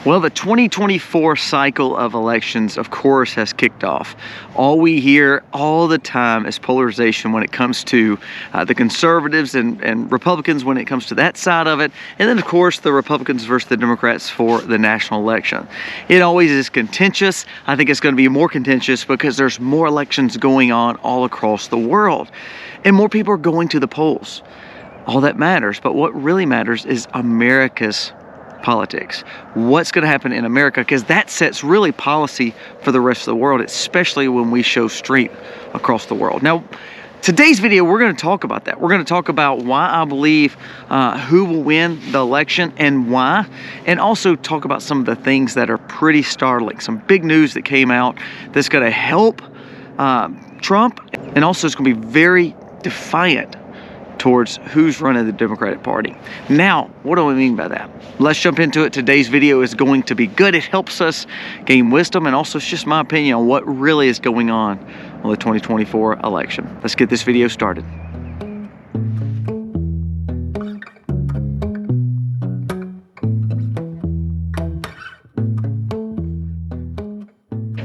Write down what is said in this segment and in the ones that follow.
Well, the 2024 cycle of elections, of course, has kicked off. All we hear all the time is polarization when it comes to the conservatives and Republicans when it comes to that side of it. And then, of course, the Republicans versus the Democrats for the national election. It always is contentious. I think it's going to be more contentious because there's more elections going on all across the world. And more people are going to the polls. All that matters. But what really matters is America's politics. What's going to happen in America, because that sets really policy for the rest of the world, especially when we show strength across the world. Now, today's video, we're going to talk about that. We're going to talk about why I believe who will win the election and why, and also talk about some of the things that are pretty startling. Some big news that came out that's going to help Trump, and also it's going to be very defiant towards who's running the Democratic Party. Now, what do I mean by that? Let's jump into it. Today's video is going to be good. It helps us gain wisdom, and also it's just my opinion on what really is going on the 2024 election. Let's get this video started.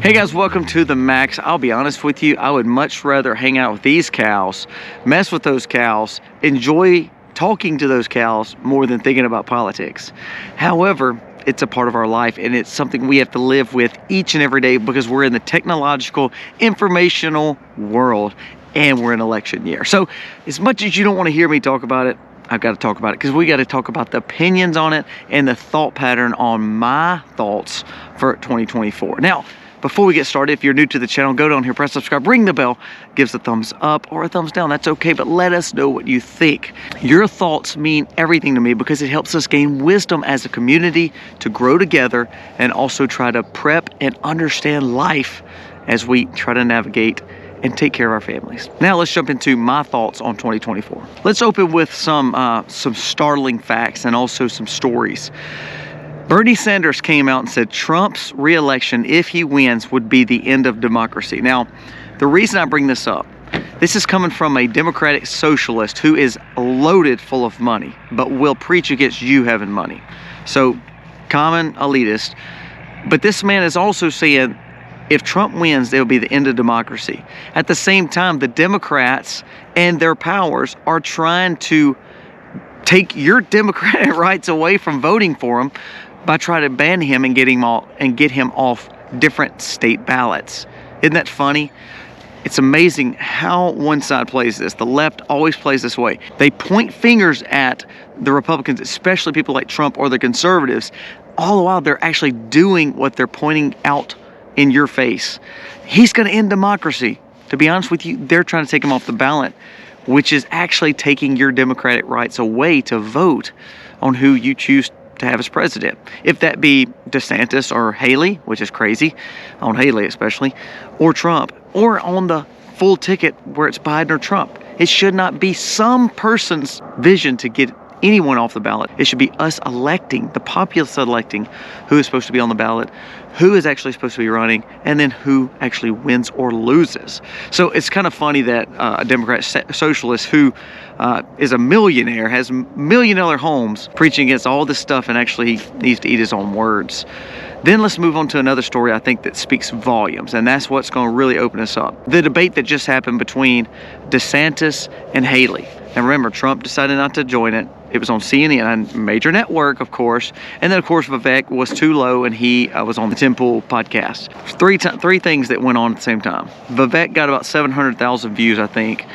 Hey guys, welcome to the Max. I'll be honest with you, I would much rather hang out with these cows, mess with those cows, enjoy talking to those cows more than thinking about politics. However, it's a part of our life, and it's something we have to live with each and every day because we're in the technological, informational world, and we're in election year. So as much as you don't want to hear me talk about it, I've got to talk about it because we got to talk about the opinions on it and the thought pattern on my thoughts for 2024. Now, before we get started, if you're new to the channel, go down here, press subscribe, ring the bell, give us a thumbs up or a thumbs down. That's okay, but let us know what you think. Your thoughts mean everything to me because it helps us gain wisdom as a community to grow together and also try to prep and understand life as we try to navigate and take care of our families. Now let's jump into my thoughts on 2024. Let's open with some startling facts and also some stories. Bernie Sanders came out and said Trump's re-election, if he wins, would be the end of democracy. Now, the reason I bring this up, this is coming from a Democratic socialist who is loaded full of money, but will preach against you having money. So, common elitist. But this man is also saying if Trump wins, it'll be the end of democracy. At the same time, the Democrats and their powers are trying to take your democratic rights away from voting for him by trying to ban him and get him off different state ballots. Isn't that funny? It's amazing how one side plays this. The left always plays this way. They point fingers at the Republicans, especially people like Trump or the conservatives, all the while they're actually doing what they're pointing out in your face. He's going to end democracy. To be honest with you, they're trying to take him off the ballot, which is actually taking your democratic rights away to vote on who you choose to have as president. If that be DeSantis or Haley, which is crazy, on Haley especially, or Trump, or on the full ticket where it's Biden or Trump. It should not be some person's vision to get anyone off the ballot. It should be us electing, the populace electing who is supposed to be on the ballot, who is actually supposed to be running, and then who actually wins or loses. So it's kind of funny that a Democrat socialist who is a millionaire, has million-dollar homes, preaching against all this stuff, and actually he needs to eat his own words. Then let's move on to another story I think that speaks volumes, and that's what's going to really open us up. The debate that just happened between DeSantis and Haley. And remember, Trump decided not to join it. It was on CNN, a major network, of course. And then, of course, Vivek was too low, and he was on the Temple podcast. Three things that went on at the same time. Vivek got about 700,000 views, I think.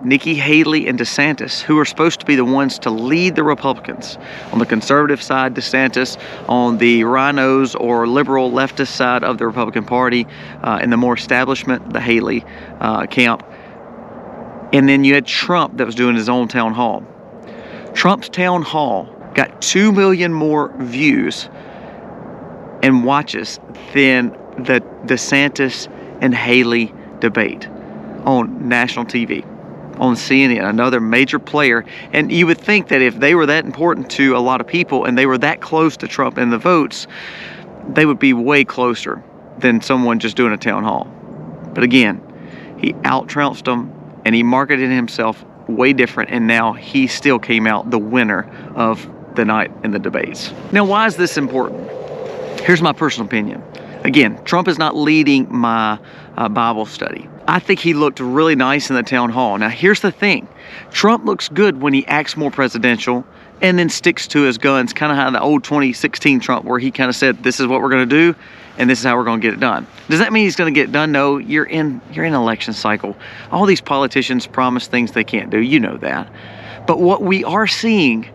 Nikki Haley and DeSantis, who are supposed to be the ones to lead the Republicans. On the conservative side, DeSantis. On the rhinos or liberal leftist side of the Republican Party, in the more establishment, the Haley camp. And then you had Trump that was doing his own town hall. Trump's town hall got 2 million more views and watches than the DeSantis and Haley debate on national TV, on CNN, another major player. And you would think that if they were that important to a lot of people and they were that close to Trump in the votes, they would be way closer than someone just doing a town hall. But again, he out-trounced them, and he marketed himself way different, and now he still came out the winner of the night in the debates. Now, why is this important? Here's my personal opinion. Again, Trump is not leading my Bible study. I think he looked really nice in the town hall. Now, here's the thing. Trump looks good when he acts more presidential and then sticks to his guns, kind of how the old 2016 Trump, where he kind of said, this is what we're going to do, and this is how we're going to get it done. Does that mean he's going to get it done? No, you're in an election cycle. All these politicians promise things they can't do. You know that. But what we are seeing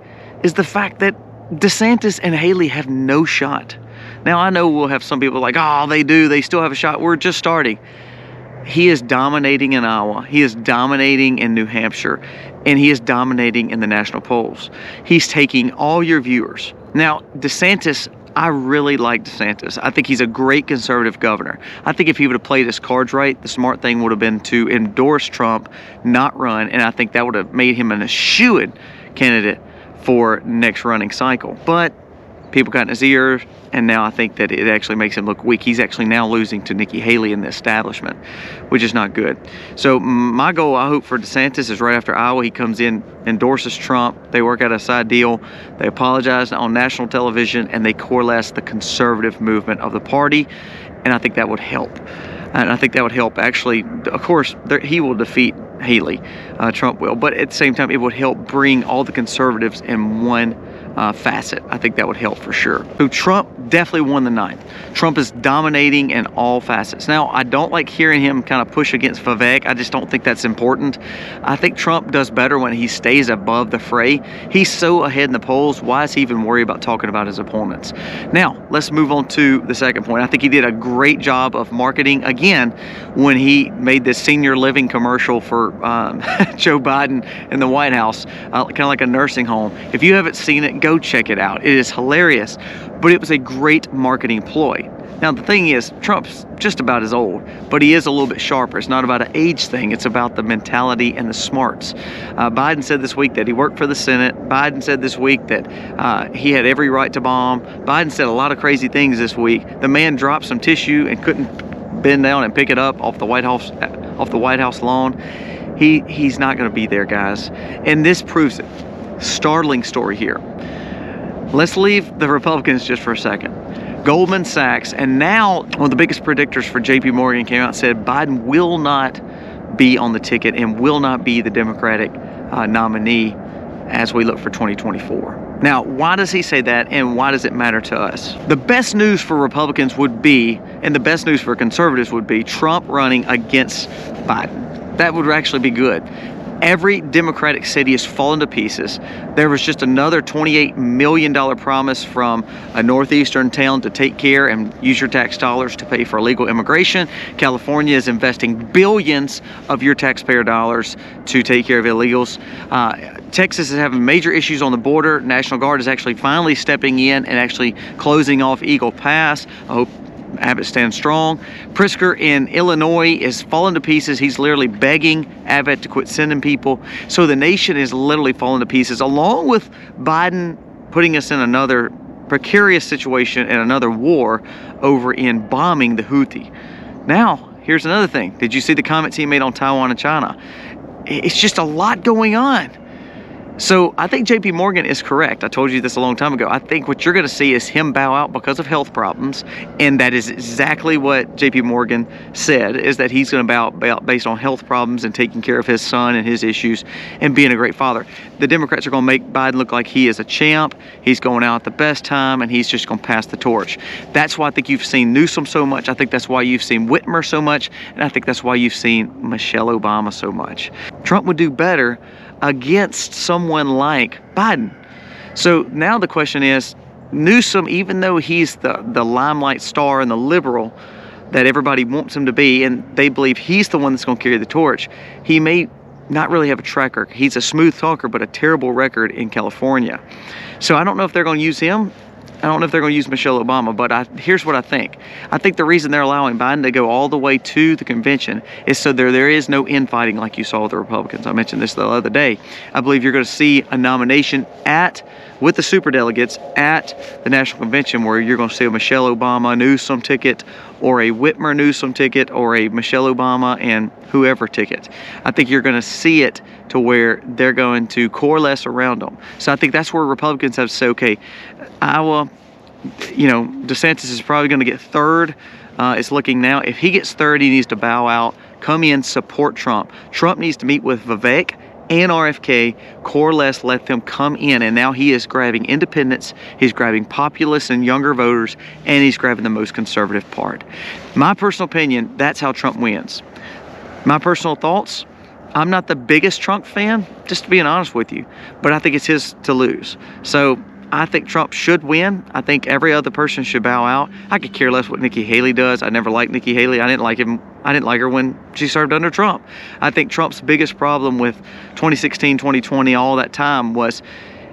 is the fact that DeSantis and Haley have no shot. Now, I know we'll have some people like, oh, they do. They still have a shot. We're just starting. He is dominating in Iowa. He is dominating in New Hampshire. And he is dominating in the national polls. He's taking all your viewers. Now, DeSantis, I really like DeSantis. I think he's a great conservative governor. I think if he would have played his cards right, the smart thing would have been to endorse Trump, not run. And I think that would have made him an eschewed candidate for next running cycle. But people got in his ear, and now I think that it actually makes him look weak. He's actually now losing to Nikki Haley in the establishment, which is not good. So my goal, I hope, for DeSantis is right after Iowa, he comes in, endorses Trump, they work out a side deal, they apologize on national television, and they coalesce the conservative movement of the party, and I think that would help. And I think that would help. Actually, of course, he will defeat Haley, Trump will, but at the same time, it would help bring all the conservatives in one facet. I think that would help for sure. So Trump definitely won the night. Trump is dominating in all facets. Now, I don't like hearing him kind of push against Vivek. I just don't think that's important. I think Trump does better when he stays above the fray. He's so ahead in the polls. Why is he even worried about talking about his opponents? Now, let's move on to the second point. I think he did a great job of marketing again when he made this senior living commercial for Joe Biden in the White House, kind of like a nursing home. If you haven't seen it, go check it out. It is hilarious, but it was a great marketing ploy. Now, the thing is, Trump's just about as old, but he is a little bit sharper. It's not about an age thing. It's about the mentality and the smarts. Biden said this week that he worked for the Senate. Biden said this week that he had every right to bomb. Biden said a lot of crazy things this week. The man dropped some tissue and couldn't bend down and pick it up off the White House lawn. He's not going to be there, guys. And this proves it. Startling story here. Let's leave the Republicans just for a second. Goldman Sachs, and now one of the biggest predictors for JP Morgan, came out and said Biden will not be on the ticket and will not be the Democratic nominee as we look for 2024. Now, why does he say that, and why does it matter to us? The best news for Republicans would be, and the best news for conservatives would be, Trump running against Biden. That would actually be good. Every Democratic city is falling to pieces. There was just another $28 million promise from a northeastern town to take care and use your tax dollars to pay for illegal immigration. California is investing billions of your taxpayer dollars to take care of illegals. Texas is having major issues on the border. National Guard is actually finally stepping in and actually closing off Eagle Pass. I hope Abbott stands strong. Pritzker in Illinois is falling to pieces. He's literally begging Abbott to quit sending people. So the nation is literally falling to pieces, along with Biden putting us in another precarious situation and another war over in bombing the Houthi. Now, here's another thing. Did you see the comments he made on Taiwan and China? It's just a lot going on. So I think JP Morgan is correct. I told you this a long time ago. I think what you're going to see is him bow out because of health problems. And that is exactly what JP Morgan said, is that he's going to bow out based on health problems and taking care of his son and his issues and being a great father. The Democrats are going to make Biden look like he is a champ. He's going out at the best time, and he's just going to pass the torch. That's why I think you've seen Newsom so much. I think that's why you've seen Whitmer so much. And I think that's why you've seen Michelle Obama so much. Trump would do better against someone like Biden. So now the question is, Newsom, even though he's the limelight star and the liberal that everybody wants him to be, and they believe he's the one that's going to carry the torch, he may not really have a track record. He's a smooth talker, but a terrible record in California. So I don't know if they're going to use him. I don't know if they're going to use Michelle Obama, but here's what I think. I think the reason they're allowing Biden to go all the way to the convention is so there is no infighting like you saw with the Republicans. I mentioned this the other day. I believe you're going to see a nomination with the superdelegates at the National Convention, where you're going to see a Michelle Obama Newsom ticket, or a Whitmer Newsom ticket, or a Michelle Obama and whoever ticket. I think you're going to see it to where they're going to coalesce around them. So I think that's where Republicans have to say, okay, Iowa, you know, DeSantis is probably going to get third. It's looking now. If he gets third, he needs to bow out, come in, support Trump. Trump needs to meet with Vivek and RFK, coalesce, let them come in. And now he is grabbing independents, he's grabbing populists and younger voters, and he's grabbing the most conservative part. My personal opinion, that's how Trump wins. My personal thoughts, I'm not the biggest Trump fan, just being honest with you, but I think it's his to lose. So I think Trump should win. I think every other person should bow out. I could care less what Nikki Haley does. I never liked Nikki Haley. I didn't like her when she served under Trump. I think Trump's biggest problem with 2016, 2020, all that time was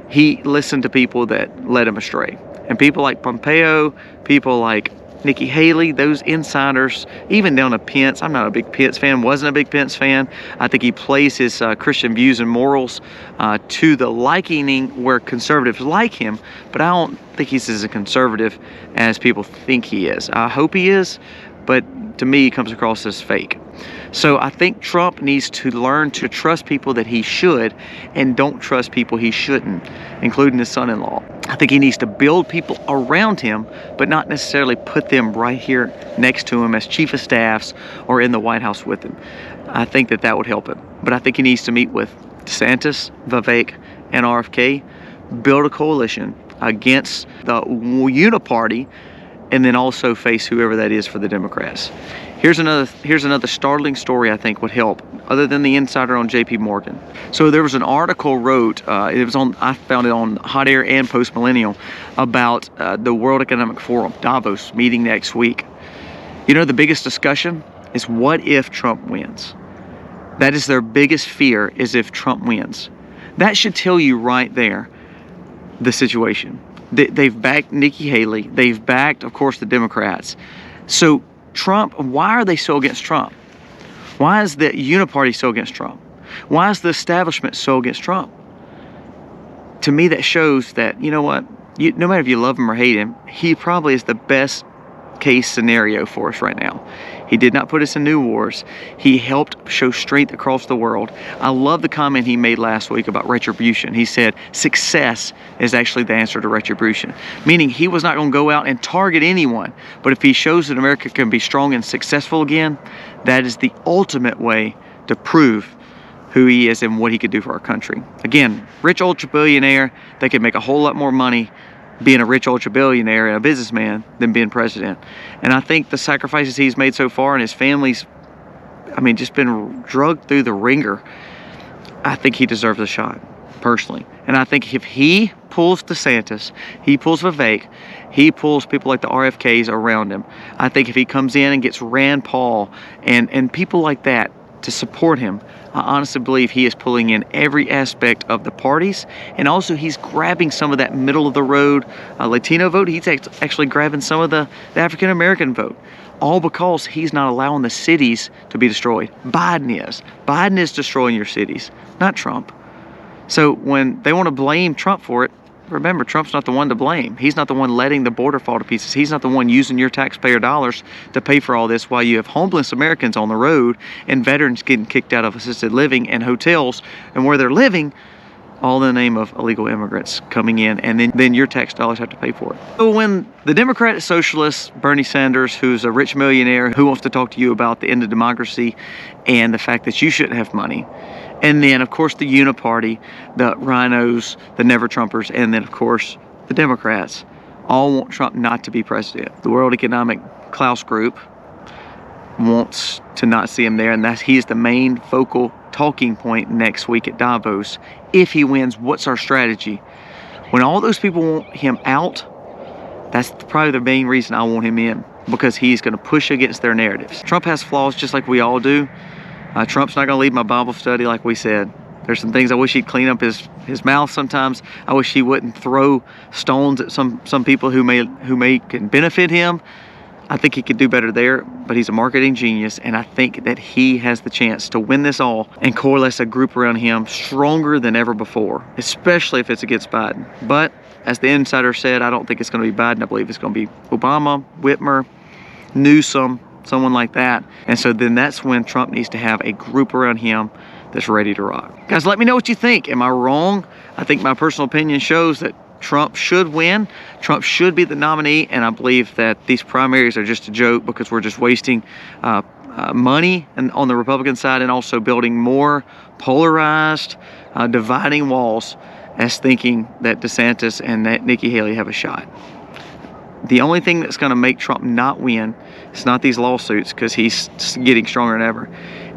he listened to people that led him astray. And people like Pompeo, people like Nikki Haley, those insiders, even down to Pence. I'm not a big Pence fan, wasn't a big Pence fan. I think he plays his Christian views and morals to the likening where conservatives like him, but I don't think he's as a conservative as people think he is. I hope he is, but to me, he comes across as fake. So I think Trump needs to learn to trust people that he should and don't trust people he shouldn't, including his son-in-law. I think he needs to build people around him, but not necessarily put them right here next to him as chief of staffs or in the White House with him. I think that would help him. But I think he needs to meet with DeSantis, Vivek, and RFK, build a coalition against the uniparty, and then also face whoever that is for the Democrats. Here's another startling story I think would help, other than the insider on J.P. Morgan. So there was an article wrote, I found it on Hot Air and Post Millennial, about the World Economic Forum, Davos, meeting next week. You know, the biggest discussion is what if Trump wins? That is their biggest fear, is if Trump wins. That should tell you right there the situation. They've backed Nikki Haley. They've backed, of course, the Democrats. So Trump, why are they so against Trump? Why is the uniparty so against Trump? Why is the establishment so against Trump? To me, that shows that, you know what, no matter if you love him or hate him, he probably is the best case scenario for us right now. He did not put us in new wars. He helped show strength across the world. I love the comment he made last week about retribution. He said success is actually the answer to retribution, meaning he was not going to go out and target anyone, but if he shows that America can be strong and successful again, that is the ultimate way to prove who he is and what he could do for our country. Again, rich ultra billionaire, they could make a whole lot more money being a rich ultra billionaire and a businessman than being president. And I think the sacrifices he's made so far and his family's, just been drugged through the ringer. I think he deserves a shot, personally. And I think if he pulls DeSantis, he pulls Vivek, he pulls people like the RFKs around him, I think if he comes in and gets Rand Paul and people like that to support him, I honestly believe he is pulling in every aspect of the parties, and also he's grabbing some of that middle of the road Latino vote. He's actually grabbing some of the African American vote, all because he's not allowing the cities to be destroyed. Biden is destroying your cities, not Trump. So when they want to blame Trump for it, remember, Trump's not the one to blame. He's not the one letting the border fall to pieces. He's not the one using your taxpayer dollars to pay for all this while you have homeless Americans on the road and veterans getting kicked out of assisted living and hotels and where they're living, all in the name of illegal immigrants coming in, and then your tax dollars have to pay for it. So when the Democrat Socialist, Bernie Sanders, who's a rich millionaire who wants to talk to you about the end of democracy and the fact that you shouldn't have money, and then, of course, the uniparty, the rhinos, the never-Trumpers, and then, of course, the Democrats all want Trump not to be president. The World Economic Klaus Group wants to not see him there, and he's the main focal talking point next week at Davos. If he wins, what's our strategy? When all those people want him out, that's probably the main reason I want him in, because he's going to push against their narratives. Trump has flaws just like we all do. Trump's not going to lead my Bible study like we said. There's some things I wish he'd clean up his mouth sometimes. I wish he wouldn't throw stones at some people who can benefit him. I think he could do better there, but he's a marketing genius, and I think that he has the chance to win this all and coalesce a group around him stronger than ever before, especially if it's against Biden. But as the insider said, I don't think it's going to be Biden. I believe it's going to be Obama, Whitmer, Newsom, someone like that. And so then that's when Trump needs to have a group around him that's ready to rock. Guys, let me know what you think. Am I wrong? I think my personal opinion shows that Trump should win. Trump should be the nominee, and I believe that these primaries are just a joke because we're just wasting money on the Republican side and also building more polarized, dividing walls as thinking that DeSantis and that Nikki Haley have a shot. The only thing that's going to make Trump not win, it's not these lawsuits because he's getting stronger than ever,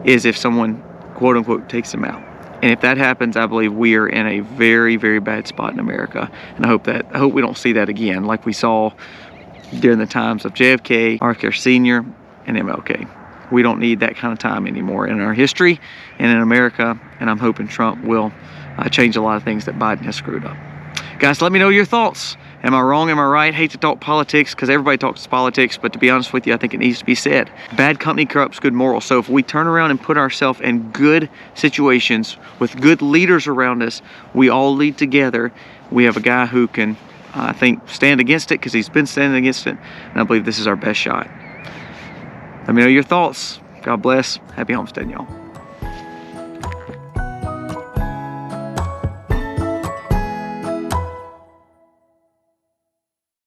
is if someone, quote unquote, takes him out. And if that happens, I believe we are in a very, very bad spot in America. And I hope we don't see that again like we saw during the times of JFK, RFK Sr., and MLK. We don't need that kind of time anymore in our history and in America. And I'm hoping Trump will change a lot of things that Biden has screwed up. Guys, let me know your thoughts. Am I wrong? Am I right? Hate to talk politics because everybody talks politics, but to be honest with you, I think it needs to be said. Bad company corrupts good morals. So if we turn around and put ourselves in good situations with good leaders around us, we all lead together. We have a guy who can, I think, stand against it because he's been standing against it. And I believe this is our best shot. Let me know your thoughts. God bless. Happy homesteading, y'all.